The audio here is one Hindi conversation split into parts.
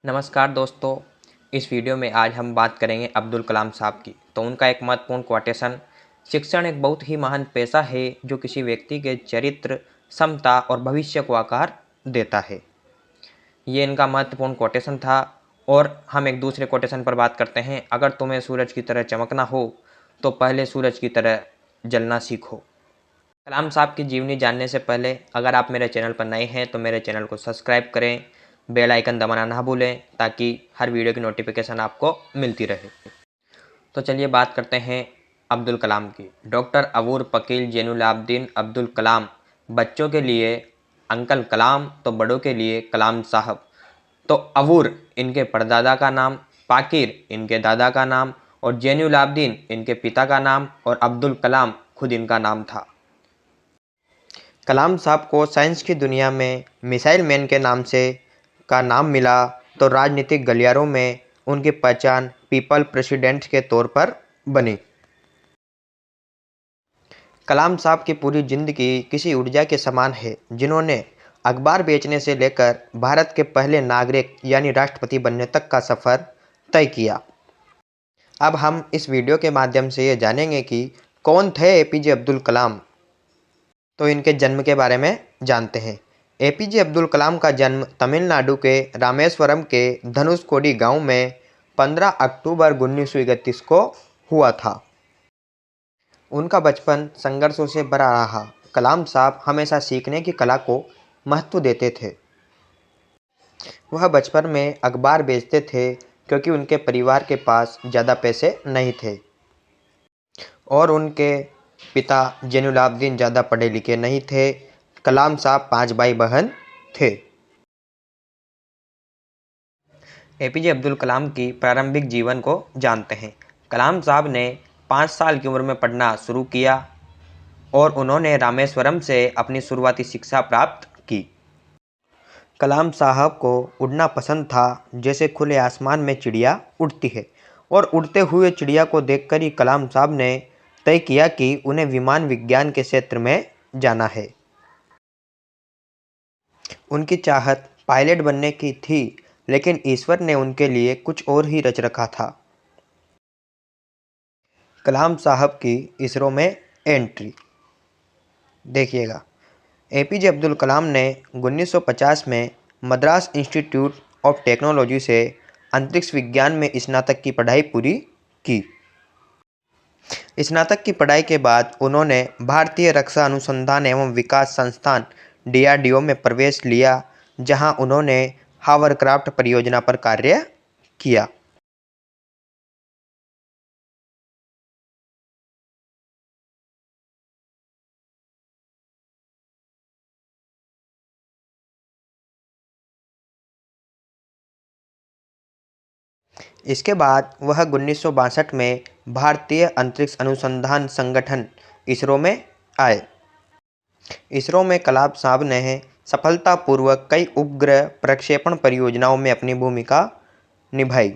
नमस्कार दोस्तों। इस वीडियो में आज हम बात करेंगे अब्दुल कलाम साहब की। तो उनका एक महत्वपूर्ण कोटेशन, शिक्षण एक बहुत ही महान पेशा है जो किसी व्यक्ति के चरित्र, क्षमता और भविष्य को आकार देता है। ये इनका महत्वपूर्ण कोटेशन था। और हम एक दूसरे कोटेशन पर बात करते हैं। अगर तुम्हें सूरज की तरह चमकना हो तो पहले सूरज की तरह जलना सीखो। कलाम साहब की जीवनी जानने से पहले अगर आप मेरे चैनल पर नए हैं तो मेरे चैनल को सब्सक्राइब करें, बेल आइकन दबाना ना भूलें ताकि हर वीडियो की नोटिफिकेशन आपको मिलती रहे। तो चलिए बात करते हैं अब्दुल कलाम की। डॉक्टर अबूर पकील जैनुलाब्दीन अब्दुल कलाम, बच्चों के लिए अंकल कलाम तो बड़ों के लिए कलाम साहब। तो अबूर इनके परदादा का नाम, पाकिर इनके दादा का नाम और जैनुलाब्दीन इनके पिता का नाम और अब्दुल कलाम खुद इनका नाम था। कलाम साहब को साइंस की दुनिया में मिसाइल मैन के नाम से का नाम मिला तो राजनीतिक गलियारों में उनकी पहचान पीपल प्रेसिडेंट के तौर पर बनी। कलाम साहब की पूरी जिंदगी किसी ऊर्जा के समान है जिन्होंने अखबार बेचने से लेकर भारत के पहले नागरिक यानी राष्ट्रपति बनने तक का सफ़र तय किया। अब हम इस वीडियो के माध्यम से ये जानेंगे कि कौन थे एपीजे अब्दुल कलाम। तो इनके जन्म के बारे में जानते हैं। एपीजे अब्दुल कलाम का जन्म तमिलनाडु के रामेश्वरम के धनुषकोडी गांव में 15 अक्टूबर 1931 को हुआ था। उनका बचपन संघर्षों से भरा रहा। कलाम साहब हमेशा सीखने की कला को महत्व देते थे। वह बचपन में अखबार बेचते थे क्योंकि उनके परिवार के पास ज़्यादा पैसे नहीं थे और उनके पिता जैनुलाब्दीन ज़्यादा पढ़े लिखे नहीं थे। कलाम साहब 5 भाई बहन थे। एपीजे अब्दुल कलाम की प्रारंभिक जीवन को जानते हैं। कलाम साहब ने 5 साल की उम्र में पढ़ना शुरू किया और उन्होंने रामेश्वरम से अपनी शुरुआती शिक्षा प्राप्त की। कलाम साहब को उड़ना पसंद था, जैसे खुले आसमान में चिड़िया उड़ती है, और उड़ते हुए चिड़िया को देखकर ही कलाम साहब ने तय किया कि उन्हें विमान विज्ञान के क्षेत्र में जाना है। उनकी चाहत पायलट बनने की थी, लेकिन ईश्वर ने उनके लिए कुछ और ही रच रखा था। कलाम साहब की इसरो में एंट्री देखिएगा। एपीजे अब्दुल कलाम ने 1950 में मद्रास इंस्टीट्यूट ऑफ टेक्नोलॉजी से अंतरिक्ष विज्ञान में स्नातक की पढ़ाई पूरी की। स्नातक की पढ़ाई के बाद उन्होंने भारतीय रक्षा अनुसंधान एवं विकास संस्थान डीआरडीओ में प्रवेश लिया, जहां उन्होंने हावरक्राफ्ट परियोजना पर कार्य किया। इसके बाद वह 1962 में भारतीय अंतरिक्ष अनुसंधान संगठन इसरो में आए। इसरो में कलाम साहब ने सफलतापूर्वक कई उपग्रह प्रक्षेपण परियोजनाओं में अपनी भूमिका निभाई।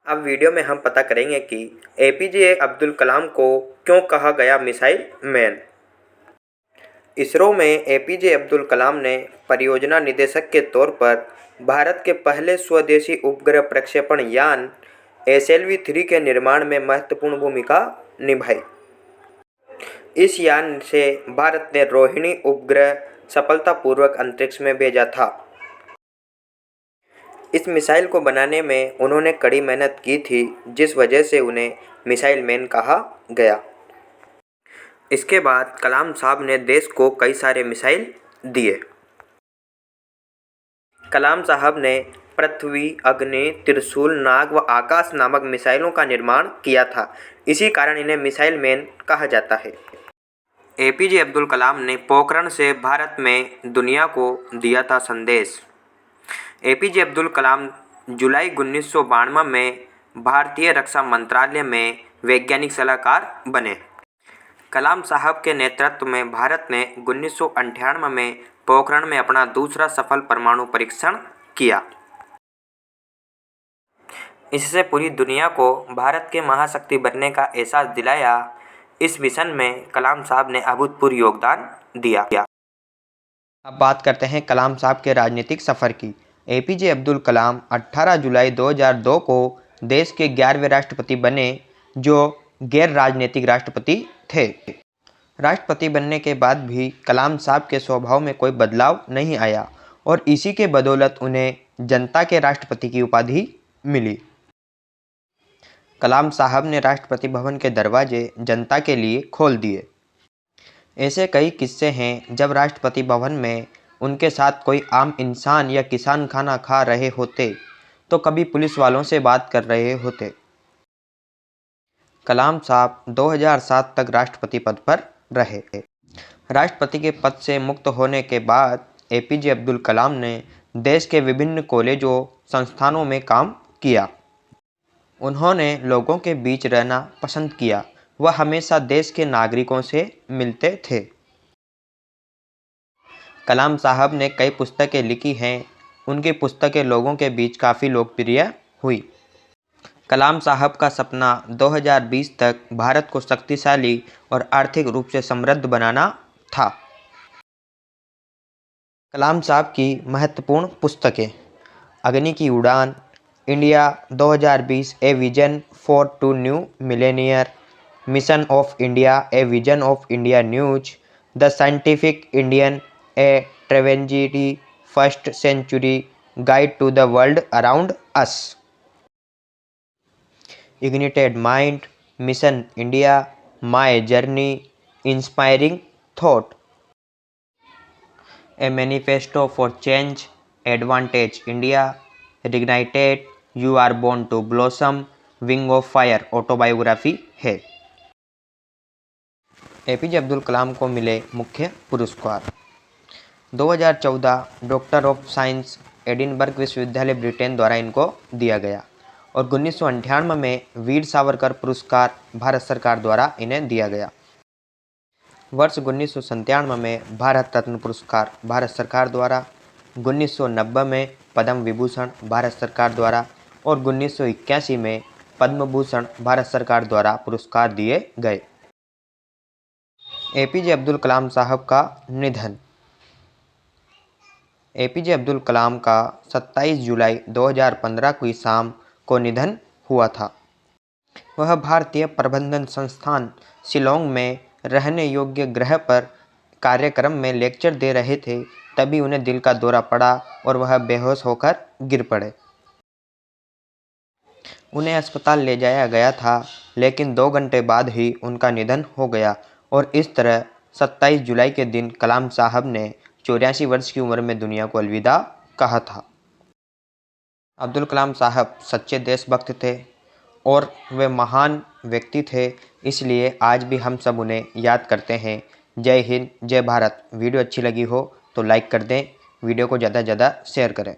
अब वीडियो में हम पता करेंगे कि एपीजे अब्दुल कलाम को क्यों कहा गया मिसाइल मैन। इसरो में एपीजे अब्दुल कलाम ने परियोजना निदेशक के तौर पर भारत के पहले स्वदेशी उपग्रह प्रक्षेपण यान SLV-3 के निर्माण में महत्वपूर्ण भूमिका निभाई। इस यान से भारत ने रोहिणी उपग्रह सफलतापूर्वक अंतरिक्ष में भेजा था। इस मिसाइल को बनाने में उन्होंने कड़ी मेहनत की थी, जिस वजह से उन्हें मिसाइल मैन कहा गया। इसके बाद कलाम साहब ने देश को कई सारे मिसाइल दिए। कलाम साहब ने पृथ्वी, अग्नि, त्रिशूल, नाग व आकाश नामक मिसाइलों का निर्माण किया था। इसी कारण इन्हें मिसाइल मैन कहा जाता है। एपीजे अब्दुल कलाम ने पोखरण से भारत में दुनिया को दिया था संदेश। एपीजे अब्दुल कलाम जुलाई 1992 में भारतीय रक्षा मंत्रालय में वैज्ञानिक सलाहकार बने। कलाम साहब के नेतृत्व में भारत ने 1998 में पोखरण में अपना दूसरा सफल परमाणु परीक्षण किया। इससे पूरी दुनिया को भारत के महाशक्ति बनने का एहसास दिलाया। इस मिशन में कलाम साहब ने अभूतपूर्व योगदान दिया। अब बात करते हैं कलाम साहब के राजनीतिक सफ़र की। एपीजे अब्दुल कलाम 18 जुलाई 2002 को देश के 11वें राष्ट्रपति बने, जो गैर राजनीतिक राष्ट्रपति थे। राष्ट्रपति बनने के बाद भी कलाम साहब के स्वभाव में कोई बदलाव नहीं आया और इसी के बदौलत उन्हें जनता के राष्ट्रपति की उपाधि मिली। कलाम साहब ने राष्ट्रपति भवन के दरवाजे जनता के लिए खोल दिए। ऐसे कई किस्से हैं जब राष्ट्रपति भवन में उनके साथ कोई आम इंसान या किसान खाना खा रहे होते तो कभी पुलिस वालों से बात कर रहे होते। कलाम साहब 2007 तक राष्ट्रपति पद पर रहे। राष्ट्रपति के पद से मुक्त होने के बाद एपीजे अब्दुल कलाम ने देश के विभिन्न कॉलेजों संस्थानों में काम किया। उन्होंने लोगों के बीच रहना पसंद किया। वह हमेशा देश के नागरिकों से मिलते थे। कलाम साहब ने कई पुस्तकें लिखी हैं। उनकी पुस्तकें लोगों के बीच काफ़ी लोकप्रिय हुई। कलाम साहब का सपना 2020 तक भारत को शक्तिशाली और आर्थिक रूप से समृद्ध बनाना था। कलाम साहब की महत्वपूर्ण पुस्तकें: Agni ki Udaan, India 2020 a vision for two new millennium, mission of India a vision of India news, the scientific Indian a twenty first century guide to the world around us, ignited mind, mission India, my journey, inspiring thought, a manifesto for change, advantage India, reignited, you are born to blossom, wing of fire autobiography है। एपीजे अब्दुल कलाम को मिले मुख्य पुरस्कार: 2014 डॉक्टर ऑफ साइंस एडिनबर्ग विश्वविद्यालय ब्रिटेन द्वारा इनको दिया गया और 1998 में वीर सावरकर पुरस्कार भारत सरकार द्वारा इन्हें दिया गया। वर्ष 1997 में भारत रत्न पुरस्कार भारत सरकार द्वारा, 1990 में पद्म विभूषण भारत सरकार द्वारा और 1981 में पद्म भूषण भारत सरकार द्वारा पुरस्कार दिए गए। एपीजे अब्दुल कलाम साहब का निधन: एपीजे अब्दुल कलाम का 27 जुलाई 2015 की शाम को निधन हुआ था। वह भारतीय प्रबंधन संस्थान शिलोंग में रहने योग्य ग्रह पर कार्यक्रम में लेक्चर दे रहे थे, तभी उन्हें दिल का दौरा पड़ा और वह बेहोश होकर गिर पड़े। उन्हें अस्पताल ले जाया गया था, लेकिन 2 घंटे बाद ही उनका निधन हो गया और इस तरह 27 जुलाई के दिन कलाम साहब ने 84 वर्ष की उम्र में दुनिया को अलविदा कहा था। अब्दुल कलाम साहब सच्चे देशभक्त थे और वे महान व्यक्ति थे, इसलिए आज भी हम सब उन्हें याद करते हैं। जय हिंद, जय भारत। वीडियो अच्छी लगी हो तो लाइक कर दें, वीडियो को ज़्यादा से ज़्यादा शेयर करें।